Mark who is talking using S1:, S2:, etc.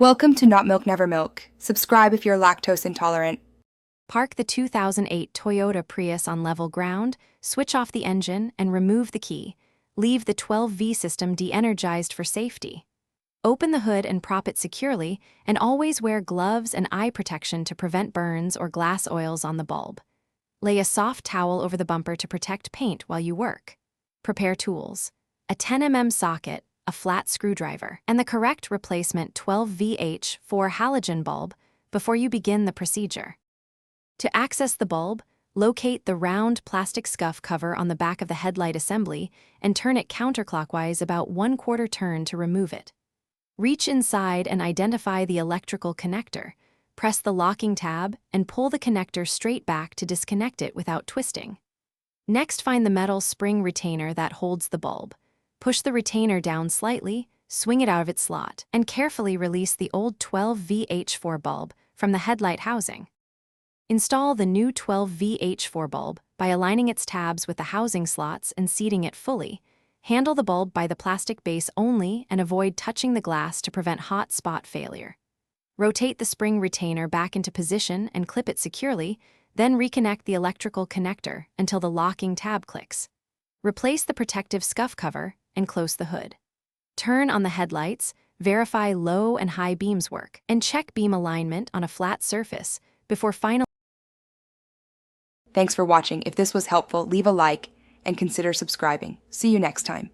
S1: Welcome to Not Milk Never Milk. Subscribe if you're lactose intolerant.
S2: Park the 2008 Toyota Prius on level ground, switch off the engine, and remove the key. Leave the 12V system de-energized for safety. Open the hood and prop it securely, and always wear gloves and eye protection to prevent burns or glass oils on the bulb. Lay a soft towel over the bumper to protect paint while you work. Prepare tools: a 10mm socket, a flat screwdriver, and the correct replacement 12VH4 halogen bulb before you begin the procedure. To access the bulb, locate the round plastic scuff cover on the back of the headlight assembly and turn it counterclockwise about 1/4 turn to remove it. Reach inside and identify the electrical connector. Press the locking tab and pull the connector straight back to disconnect it without twisting. Next, find the metal spring retainer that holds the bulb. Push the retainer down slightly, swing it out of its slot, and carefully release the old 12VH4 bulb from the headlight housing. Install the new 12VH4 bulb by aligning its tabs with the housing slots and seating it fully. Handle the bulb by the plastic base only and avoid touching the glass to prevent hot spot failure. Rotate the spring retainer back into position and clip it securely, then reconnect the electrical connector until the locking tab clicks. Replace the protective scuff cover and close the hood. Turn on the headlights, verify low and high beams work, and check beam alignment on a flat surface before final.
S1: Thanks for watching. If this was helpful, leave a like and consider subscribing. See you next time.